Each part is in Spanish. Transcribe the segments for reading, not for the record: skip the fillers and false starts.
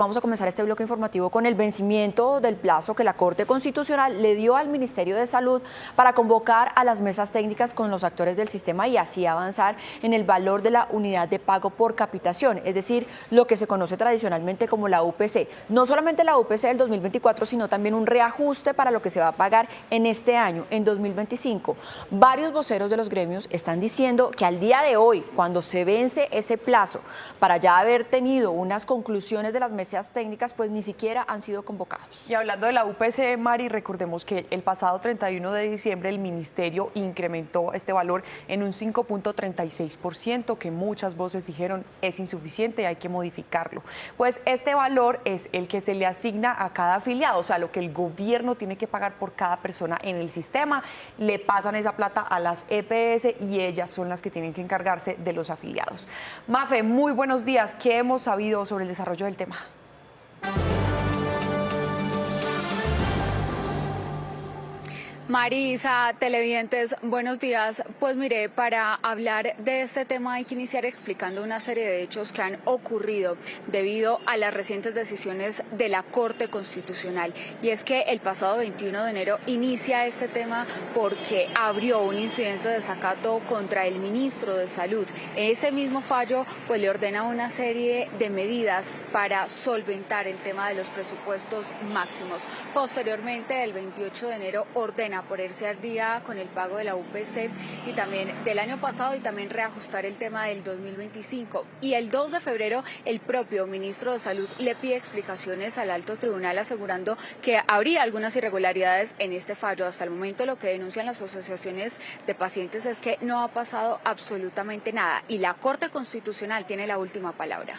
Vamos a comenzar este bloque informativo con el vencimiento del plazo que la Corte Constitucional le dio al Ministerio de Salud para convocar a las mesas técnicas con los actores del sistema y así avanzar en el valor de la unidad de pago por capitación, es decir, lo que se conoce tradicionalmente como la UPC. No solamente la UPC del 2024, sino también un reajuste para lo que se va a pagar en este año, en 2025. Varios voceros de los gremios están diciendo que al día de hoy, cuando se vence ese plazo para ya haber tenido unas conclusiones de las mesas técnicas, pues ni siquiera han sido convocados. Y hablando de la UPC, Mari, recordemos que el pasado 31 de diciembre el Ministerio incrementó este valor en un 5.36%, que muchas voces dijeron es insuficiente y hay que modificarlo. Pues este valor es el que se le asigna a cada afiliado, o sea, lo que el gobierno tiene que pagar por cada persona en el sistema. Le pasan esa plata a las EPS y ellas son las que tienen que encargarse de los afiliados. Mafe, muy buenos días. ¿Qué hemos sabido sobre el desarrollo del tema? Marisa, televidentes, buenos días. Pues mire, para hablar de este tema hay que iniciar explicando una serie de hechos que han ocurrido debido a las recientes decisiones de la Corte Constitucional. Y es que el pasado 21 de enero inicia este tema porque abrió un incidente de desacato contra el ministro de Salud. Ese mismo fallo pues le ordena una serie de medidas para solventar el tema de los presupuestos máximos. Posteriormente, el 28 de enero ordena ponerse al día con el pago de la UPC y también del año pasado y también reajustar el tema del 2025. Y el 2 de febrero el propio ministro de Salud le pide explicaciones al alto tribunal asegurando que habría algunas irregularidades en este fallo. Hasta el momento lo que denuncian las asociaciones de pacientes es que no ha pasado absolutamente nada y la Corte Constitucional tiene la última palabra.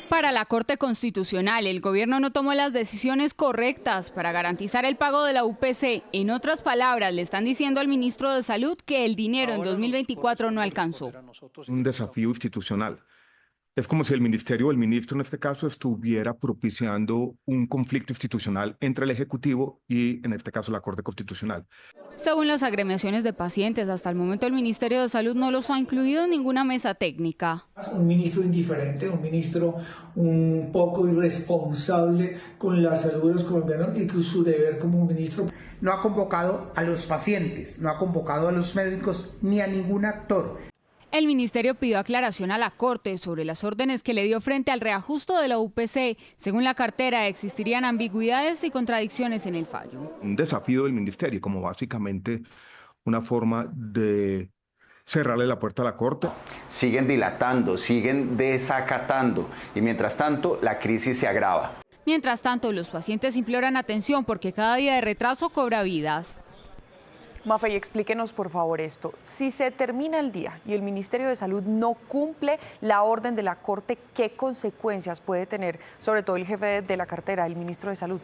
Para la Corte Constitucional, el gobierno no tomó las decisiones correctas para garantizar el pago de la UPC. En otras palabras, le están diciendo al ministro de Salud que el dinero en 2024 no alcanzó. Un desafío institucional. Es como si el ministerio o el ministro en este caso estuviera propiciando un conflicto institucional entre el Ejecutivo y en este caso la Corte Constitucional. Según las agremiaciones de pacientes, hasta el momento el Ministerio de Salud no los ha incluido en ninguna mesa técnica. Un ministro indiferente, un ministro un poco irresponsable con la salud de los colombianos y con su deber como ministro. No ha convocado a los pacientes, no ha convocado a los médicos ni a ningún actor. El ministerio pidió aclaración a la Corte sobre las órdenes que le dio frente al reajuste de la UPC. Según la cartera, existirían ambigüedades y contradicciones en el fallo. Un desafío del ministerio, como básicamente una forma de cerrarle la puerta a la Corte. Siguen dilatando, siguen desacatando y mientras tanto la crisis se agrava. Mientras tanto, los pacientes imploran atención porque cada día de retraso cobra vidas. Mafe, y explíquenos por favor esto. Si se termina el día y el Ministerio de Salud no cumple la orden de la Corte, ¿qué consecuencias puede tener sobre todo el jefe de la cartera, el ministro de Salud?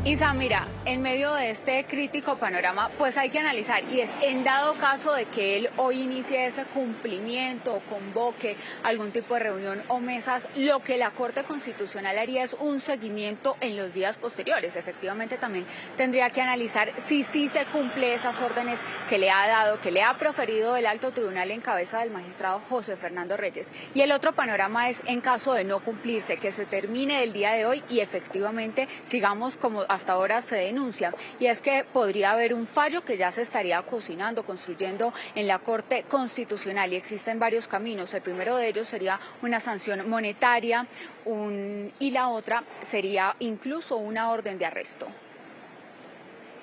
Isa, mira, en medio de este crítico panorama, pues hay que analizar, y es en dado caso de que él hoy inicie ese cumplimiento o convoque algún tipo de reunión o mesas, lo que la Corte Constitucional haría es un seguimiento en los días posteriores. Efectivamente, también tendría que analizar si sí se cumple esas órdenes que le ha dado, que le ha proferido el alto tribunal en cabeza del magistrado José Fernando Reyes. Y el otro panorama es en caso de no cumplirse, que se termine el día de hoy y efectivamente sigamos como hasta ahora se denuncia, y es que podría haber un fallo que ya se estaría cocinando, construyendo en la Corte Constitucional, y existen varios caminos. El primero de ellos sería una sanción monetaria y la otra sería incluso una orden de arresto.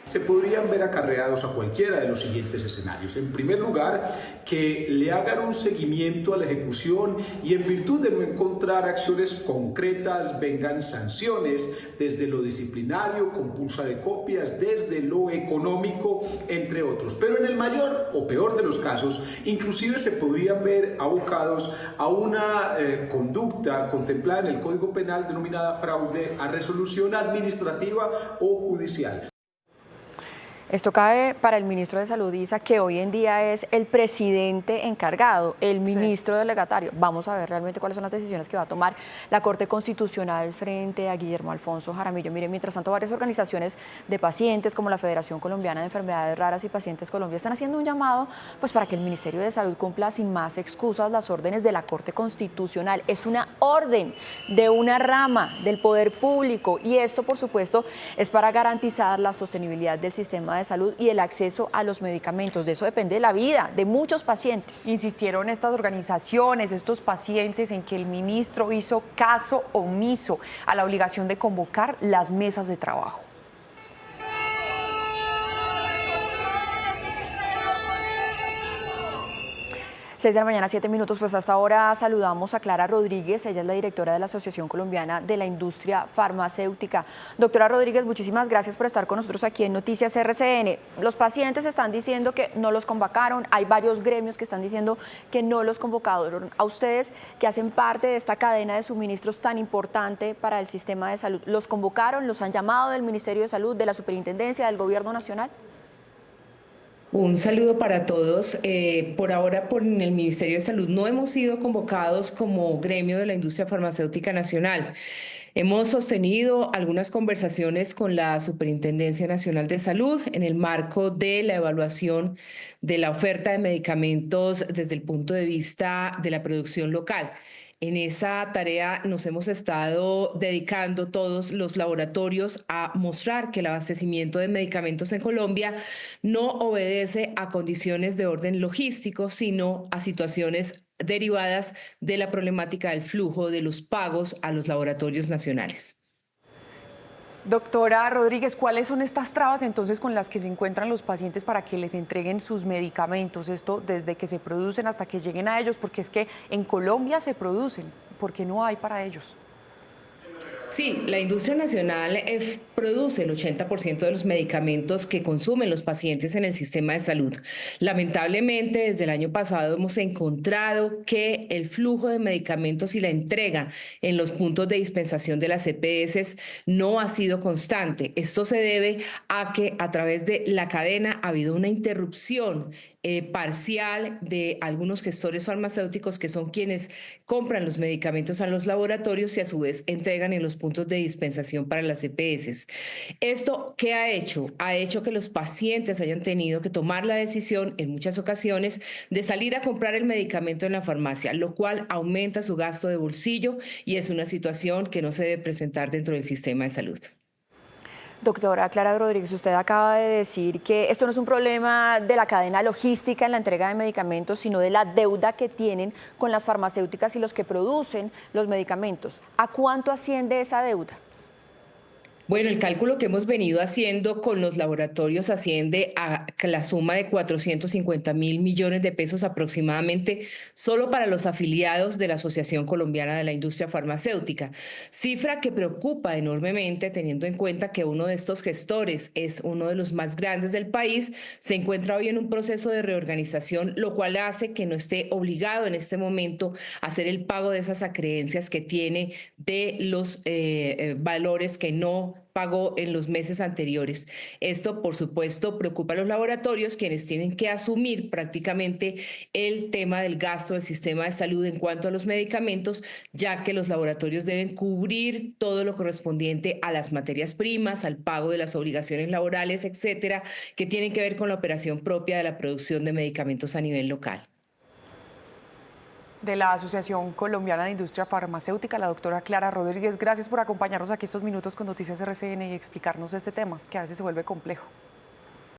Se podrían ver acarreados a cualquiera de los siguientes escenarios. En primer lugar, que le hagan un seguimiento a la ejecución y en virtud de no encontrar acciones concretas vengan sanciones desde lo disciplinario, compulsa de copias, desde lo económico, entre otros. Pero en el mayor o peor de los casos, inclusive se podrían ver abocados a una conducta contemplada en el Código Penal denominada fraude a resolución administrativa o judicial. Esto cae para el ministro de Salud, Isa, que hoy en día es el presidente encargado, el ministro delegatario. Vamos a ver realmente cuáles son las decisiones que va a tomar la Corte Constitucional frente a Guillermo Alfonso Jaramillo. Miren, mientras tanto, varias organizaciones de pacientes, como la Federación Colombiana de Enfermedades Raras y Pacientes Colombia, están haciendo un llamado pues, para que el Ministerio de Salud cumpla sin más excusas las órdenes de la Corte Constitucional. Es una orden de una rama del poder público y esto, por supuesto, es para garantizar la sostenibilidad del sistema de salud y el acceso a los medicamentos. De eso depende la vida de muchos pacientes. Insistieron estas organizaciones, estos pacientes, en que el ministro hizo caso omiso a la obligación de convocar las mesas de trabajo. 6 de la mañana, 7 minutos, pues hasta ahora saludamos a Clara Rodríguez, ella es la directora de la Asociación Colombiana de la Industria Farmacéutica. Doctora Rodríguez, muchísimas gracias por estar con nosotros aquí en Noticias RCN. Los pacientes están diciendo que no los convocaron, hay varios gremios que están diciendo que no los convocaron. A ustedes, que hacen parte de esta cadena de suministros tan importante para el sistema de salud, ¿los convocaron, los han llamado del Ministerio de Salud, de la Superintendencia, del Gobierno Nacional? Un saludo para todos. Por ahora, por el Ministerio de Salud no hemos sido convocados como gremio de la industria farmacéutica nacional. Hemos sostenido algunas conversaciones con la Superintendencia Nacional de Salud en el marco de la evaluación de la oferta de medicamentos desde el punto de vista de la producción local. En esa tarea nos hemos estado dedicando todos los laboratorios a mostrar que el abastecimiento de medicamentos en Colombia no obedece a condiciones de orden logístico, sino a situaciones derivadas de la problemática del flujo de los pagos a los laboratorios nacionales. Doctora Rodríguez, ¿cuáles son estas trabas entonces con las que se encuentran los pacientes para que les entreguen sus medicamentos? Esto desde que se producen hasta que lleguen a ellos, porque es que en Colombia se producen, porque no hay para ellos. Sí, la industria nacional produce el 80% de los medicamentos que consumen los pacientes en el sistema de salud. Lamentablemente, desde el año pasado hemos encontrado que el flujo de medicamentos y la entrega en los puntos de dispensación de las EPS no ha sido constante. Esto se debe a que a través de la cadena ha habido una interrupción parcial de algunos gestores farmacéuticos que son quienes compran los medicamentos a los laboratorios y a su vez entregan en los puntos de dispensación para las EPS. ¿Esto qué ha hecho? Ha hecho que los pacientes hayan tenido que tomar la decisión en muchas ocasiones de salir a comprar el medicamento en la farmacia, lo cual aumenta su gasto de bolsillo y es una situación que no se debe presentar dentro del sistema de salud. Doctora Clara Rodríguez, usted acaba de decir que esto no es un problema de la cadena logística en la entrega de medicamentos, sino de la deuda que tienen con las farmacéuticas y los que producen los medicamentos. ¿A cuánto asciende esa deuda? Bueno, el cálculo que hemos venido haciendo con los laboratorios asciende a la suma de 450.000 millones de pesos aproximadamente solo para los afiliados de la Asociación Colombiana de la Industria Farmacéutica. Cifra que preocupa enormemente teniendo en cuenta que uno de estos gestores es uno de los más grandes del país, se encuentra hoy en un proceso de reorganización, lo cual hace que no esté obligado en este momento a hacer el pago de esas acreencias que tiene de los valores que no pagó en los meses anteriores. Esto, por supuesto, preocupa a los laboratorios, quienes tienen que asumir prácticamente el tema del gasto del sistema de salud en cuanto a los medicamentos, ya que los laboratorios deben cubrir todo lo correspondiente a las materias primas, al pago de las obligaciones laborales, etcétera, que tienen que ver con la operación propia de la producción de medicamentos a nivel local. De la Asociación Colombiana de Industria Farmacéutica, la doctora Clara Rodríguez, gracias por acompañarnos aquí estos minutos con Noticias RCN y explicarnos este tema, que a veces se vuelve complejo.